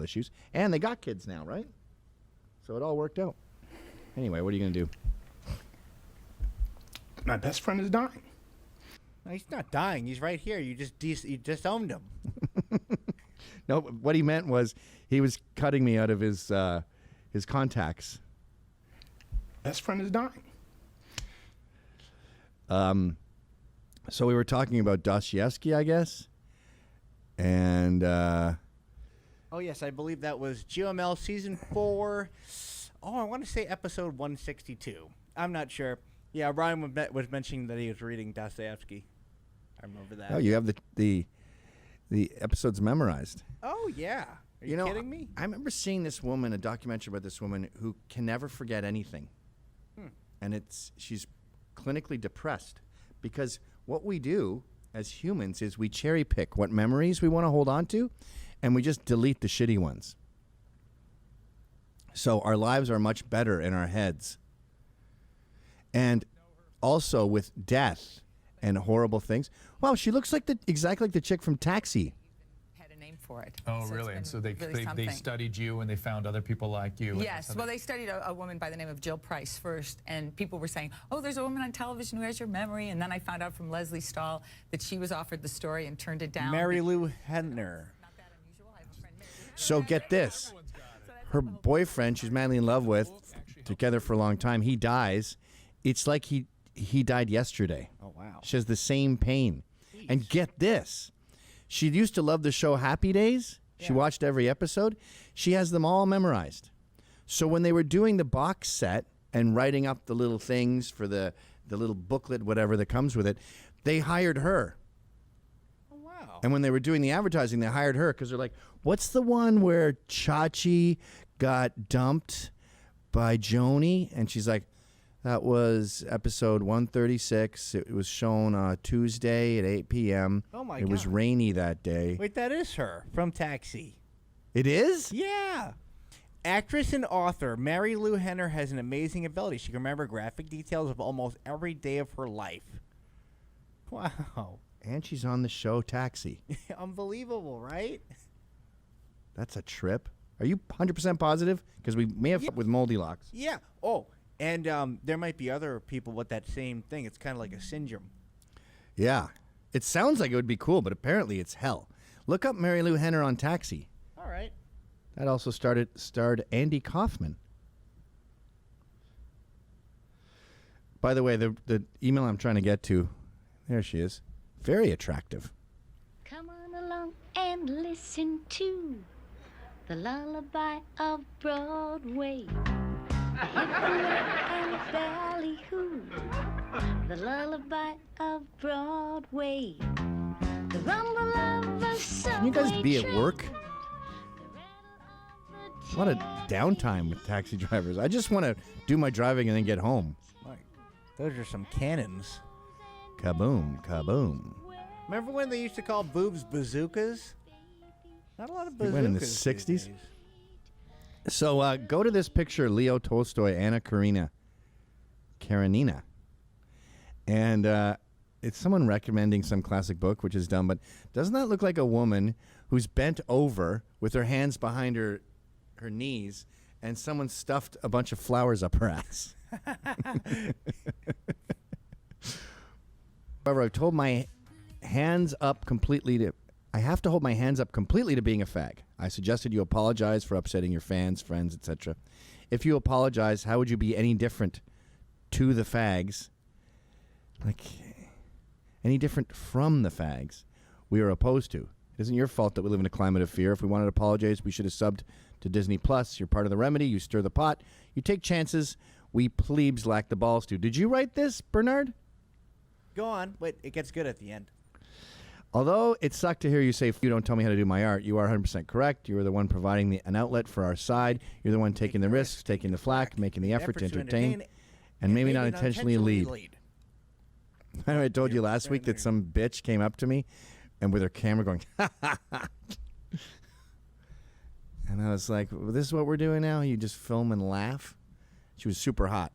issues, and they got kids now, right? So it all worked out. Anyway, what are you going to do? My best friend is dying. No, he's not dying. He's right here. You just owned him. No, what he meant was he was cutting me out of his contacts. Best friend is dying. So we were talking about Dostoevsky, I guess, and Oh, yes, I believe that was GML Season 4. Oh, I want to say Episode 162. I'm not sure. Yeah, Ryan was mentioning that he was reading Dostoevsky. I remember that. oh, you have the episodes memorized. Oh, yeah. Are you kidding me? I remember seeing this woman, a documentary about this woman who can never forget anything. And she's clinically depressed because what we do as humans is we cherry pick what memories we want to hold on to, and we just delete the shitty ones. So our lives are much better in our heads. And also with death and horrible things. Wow, she looks like exactly like the chick from Taxi. Had a name for it. Oh, So really? And it's so been really they something. studied you and they found other people like you. Yes. Well, they studied a woman by the name of Jill Price first, and people were saying, oh, there's a woman on television who has your memory. And then I found out from Leslie Stahl that she was offered the story and turned it down. Marilu Henner. Not that unusual. I have a friend, Mary Lou So Henner. get this. Her boyfriend, she's madly in love with, together for a long time, he dies. It's like he died yesterday. Oh, wow. She has the same pain. And get this. She used to love the show Happy Days. She watched every episode. She has them all memorized. So when they were doing the box set and writing up the little things for the little booklet, whatever that comes with it, they hired her. Oh, wow. And when they were doing the advertising, they hired her because they're like, what's the one where Chachi got dumped by Joni? And she's like, that was episode 136. It was shown Tuesday at 8 p.m. Oh, my It was God. rainy that day. Wait, that is her from Taxi. It is? Yeah. Actress and author Marilu Henner has an amazing ability. She can remember graphic details of almost every day of her life. Wow. And she's on the show Taxi. Unbelievable, right? That's a trip. Are you 100% positive? Because we may have with Moldy Locks. Yeah. Oh, and there might be other people with that same thing. It's kind of like a syndrome. Yeah. It sounds like it would be cool, but apparently it's hell. Look up Marilu Henner on Taxi. All right. That also starred Andy Kaufman. By the way, the email I'm trying to get to, there she is. Very attractive. Come on along and listen to the lullaby of Broadway. The hip-hop and ballyhoo. The lullaby of Broadway. The rumble of a subway Can you guys be at train. work? The rattle of A lot of downtime with taxi drivers. I just want to do my driving and then get home. Those are some cannons. Kaboom, kaboom. Remember when they used to call boobs bazookas? Not a lot of They bazookas. went in the these 60s? days. So go to this picture, Leo Tolstoy, Anna Karenina. And it's someone recommending some classic book, which is dumb, but doesn't that look like a woman who's bent over with her hands behind her knees and someone stuffed a bunch of flowers up her ass? However, I've told my hands up completely to... I have to hold my hands up completely to being a fag. I suggested you apologize for upsetting your fans, friends, etc. If you apologize, how would you be any different to the fags? Like, any different from the fags we are opposed to? It isn't your fault that we live in a climate of fear. If we wanted to apologize, we should have subbed to Disney Plus. You're part of the remedy. You stir the pot. You take chances. We plebes lack the balls to. Did you write this, Bernard? Go on. Wait, it gets good at the end. Although it sucked to hear you say, you don't tell me how to do my art, you are 100% correct. You are the one providing an outlet for our side. You're the one taking the risks, taking the flack, making the effort to entertain, and maybe not intentionally lead. I know I told you last week that some bitch came up to me and with her camera going, ha, ha, ha. And I was like, well, this is what we're doing now? You just film and laugh? She was super hot.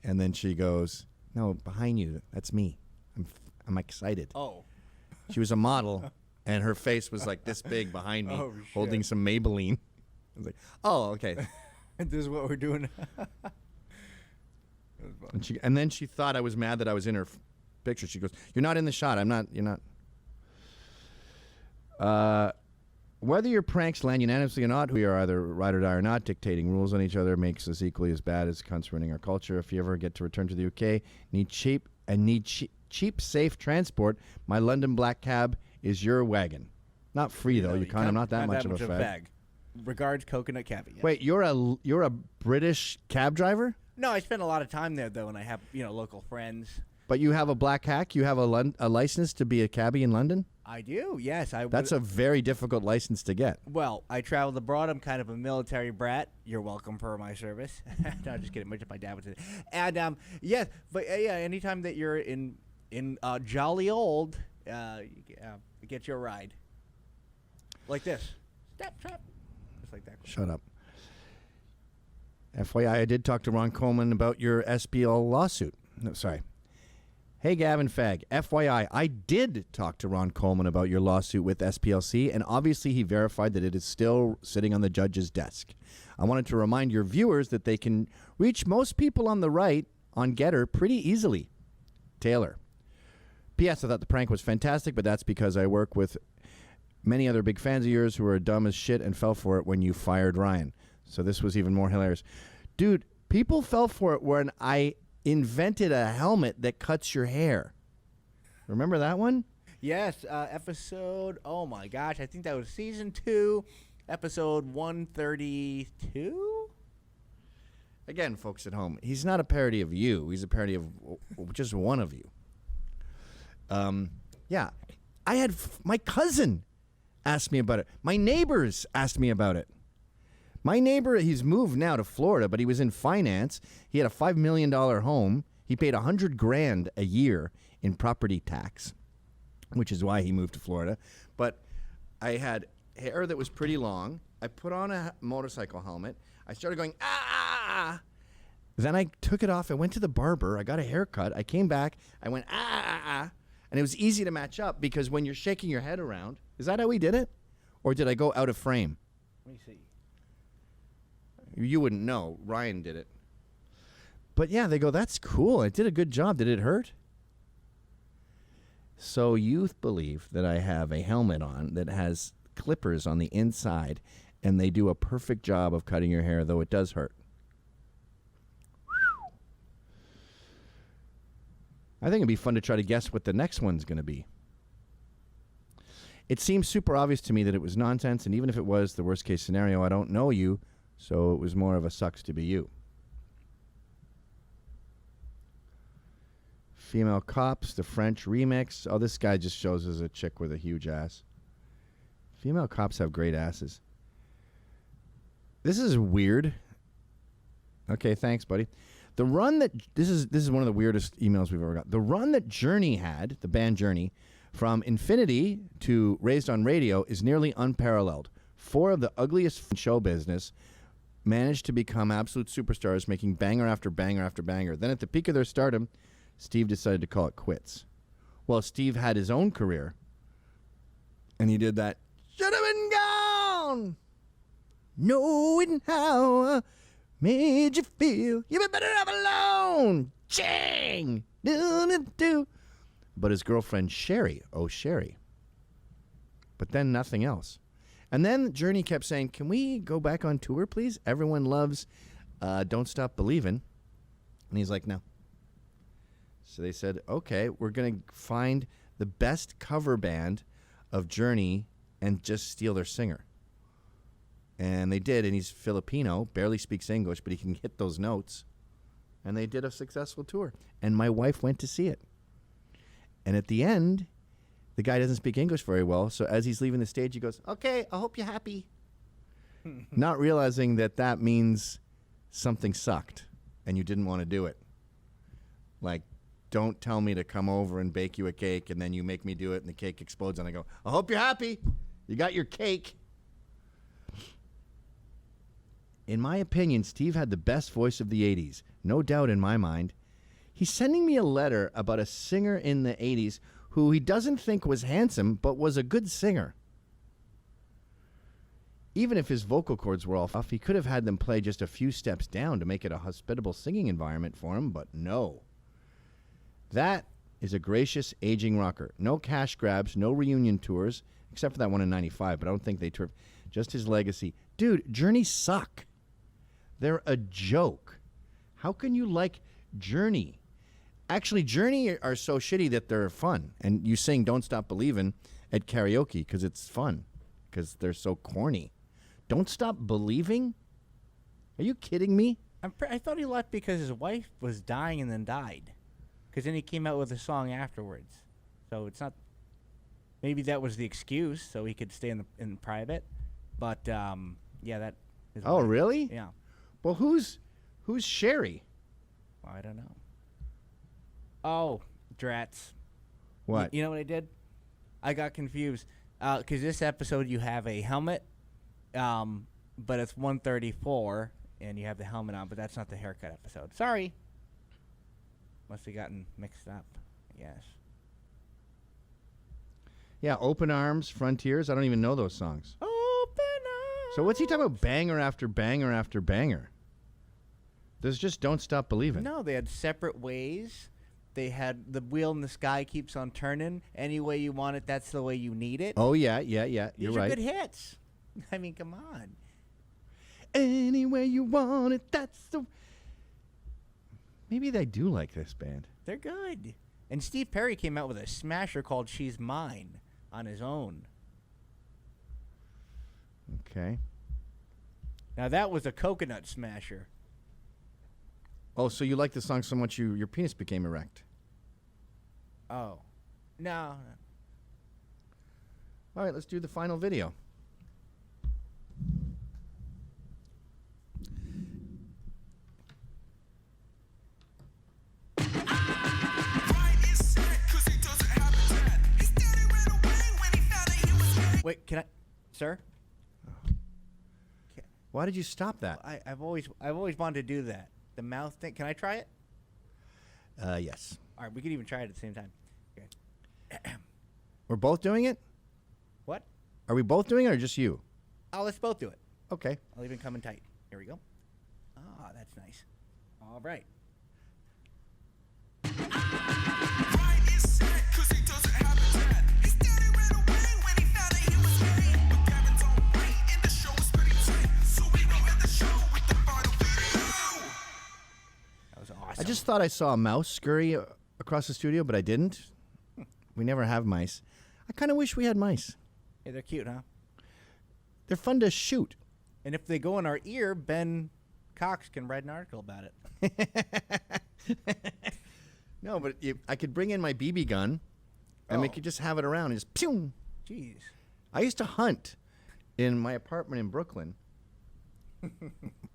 And then she goes, no, behind you, that's me. I'm excited. Oh. She was a model, and her face was like this big behind me, Oh, holding shit. some Maybelline. I was like, "Oh, okay." This is what we're doing. And then she thought I was mad that I was in her picture. She goes, "You're not in the shot. I'm not. You're not." Whether your pranks land unanimously or not, we are either ride or die or not. Dictating rules on each other makes us equally as bad as cunts ruining our culture. If you ever get to return to the UK, need cheap, safe transport, my London black cab is your wagon. Not free though. You can't. I'm not that much of a fag. Regards, Coconut Cabbie. Yes. Wait, you're a British cab driver? No, I spend a lot of time there though, and I have local friends. But you have a black hack? You have a license to be a cabbie in London? I do. Yes, That's a very difficult license to get. Well, I traveled abroad. I'm kind of a military brat. You're welcome for my service. No, just kidding. Much my dad would say. And yes, but yeah, anytime that you're in jolly old, get you a ride. Like this. Step trap. Just like that. Shut up. FYI, I did talk to Ron Coleman about your SPL lawsuit. No, sorry. Hey, Gavin Fag. FYI, I did talk to Ron Coleman about your lawsuit with SPLC, and obviously he verified that it is still sitting on the judge's desk. I wanted to remind your viewers that they can reach most people on the right on Getter pretty easily. Taylor. P.S. I thought the prank was fantastic, but that's because I work with many other big fans of yours who are dumb as shit and fell for it when you fired Ryan. So this was even more hilarious. Dude, people fell for it when I invented a helmet that cuts your hair. Remember that one? Yes, episode, oh my gosh, I think that was season 2, episode 132? Again, folks at home, he's not a parody of you. He's a parody of just one of you. Yeah, I had my cousin asked me about it. My neighbors asked me about it. My neighbor, he's moved now to Florida, but he was in finance. He had a $5 million home. He paid $100,000 a year in property tax, which is why he moved to Florida. But I had hair that was pretty long. I put on a motorcycle helmet. I started going, ah. Then I took it off. I went to the barber. I got a haircut. I came back. I went, ah. And it was easy to match up because when you're shaking your head around, is that how we did it? Or did I go out of frame? Let me see. You wouldn't know. Ryan did it. But yeah, they go, that's cool. I did a good job. Did it hurt? So you believe that I have a helmet on that has clippers on the inside, and they do a perfect job of cutting your hair, though it does hurt. I think it'd be fun to try to guess what the next one's going to be. It seems super obvious to me that it was nonsense, and even if it was the worst case scenario, I don't know you, so it was more of a sucks to be you. Female Cops, the French remix. Oh, this guy just shows us a chick with a huge ass. Female Cops have great asses. This is weird. Okay, thanks, buddy. The run that this is one of the weirdest emails we've ever got. The run that Journey had, the band Journey, from Infinity to Raised on Radio is nearly unparalleled. 4 of the ugliest in show business managed to become absolute superstars, making banger after banger after banger. Then at the peak of their stardom, Steve decided to call it quits. Well, Steve had his own career, and he did that, should have been gone, knowing how I made you feel, you been better off alone, ching, do. But his girlfriend, Sherry, Sherry. But then nothing else. And then Journey kept saying, can we go back on tour, please? Everyone loves Don't Stop Believin'. And he's like, no. So they said, okay, we're going to find the best cover band of Journey and just steal their singer. And they did, and he's Filipino, barely speaks English, but he can hit those notes. And they did a successful tour. And my wife went to see it. And at the end, the guy doesn't speak English very well, so as he's leaving the stage, he goes, okay, I hope you're happy. Not realizing that that means something sucked, and you didn't want to do it. Like, don't tell me to come over and bake you a cake, and then you make me do it, and the cake explodes, and I go, I hope you're happy. You got your cake. In my opinion, Steve had the best voice of the 80s. No doubt in my mind. He's sending me a letter about a singer in the 80s who he doesn't think was handsome, but was a good singer. Even if his vocal cords were all off, he could have had them play just a few steps down to make it a hospitable singing environment for him, but no. That is a gracious, aging rocker. No cash grabs, no reunion tours, except for that one in 95, but I don't think they toured. Just his legacy. Dude, Journey suck. They're a joke. How can you like Journey? Actually, Journey are so shitty that they're fun. And you sing Don't Stop Believin' at karaoke because it's fun, because they're so corny. Don't Stop Believing? Are you kidding me? I thought he left because his wife was dying and then died. Because then he came out with a song afterwards. So it's not. Maybe that was the excuse, so he could stay in private. But yeah, that. Is Oh, really? Yeah. Well, who's Sherry? Well, I don't know. Oh, drats. What? You know what I did? I got confused. Because this episode you have a helmet, but it's 134, and you have the helmet on, but that's not the haircut episode. Sorry. Must have gotten mixed up, yes. Yeah, Open Arms, Frontiers. I don't even know those songs. Open up. So what's he talking about? Banger after banger after banger. There's just Don't Stop Believing. No, they had separate ways. They had the wheel in the sky keeps on turning. Any way you want it, that's the way you need it. Oh, yeah. You're These are right. good hits. I mean, come on. Any way you want it, that's the... Maybe they do like this band. They're good. And Steve Perry came out with a smasher called She's Mine on his own. Okay. Now, that was a coconut smasher. Oh, so you like the song so much your penis became erect. Oh. No. All right, let's do the final video. Wait, can I... Sir? Why did you stop that? I've always wanted to do that. The mouth thing. Can I try it? Yes. All right, we could even try it at the same time. Okay. We're both doing it? What? Are we both doing it or just you? Oh, let's both do it. Okay. I'll even come in tight. Here we go. Ah, that's nice. All right. That was awesome. I just thought I saw a mouse scurry across the studio, but I didn't. We never have mice. I kind of wish we had mice. Yeah, they're cute, huh? They're fun to shoot. And if they go in our ear, Ben Cox can write an article about it. No, but I could bring in my BB gun, and we Oh. could just have it around and just pew. Jeez. I used to hunt in my apartment in Brooklyn.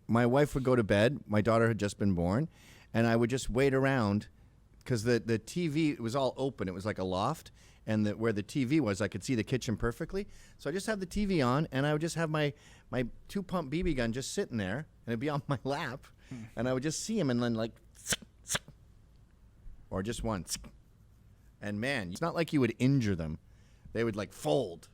My wife would go to bed. My daughter had just been born, and I would just wait around because the TV, it was all open. It was like a loft, and where the TV was, I could see the kitchen perfectly. So I just have the TV on, and I would just have my 2-pump BB gun just sitting there, and it'd be on my lap, and I would just see him, and then like, or just once. And man, it's not like you would injure them. They would like fold.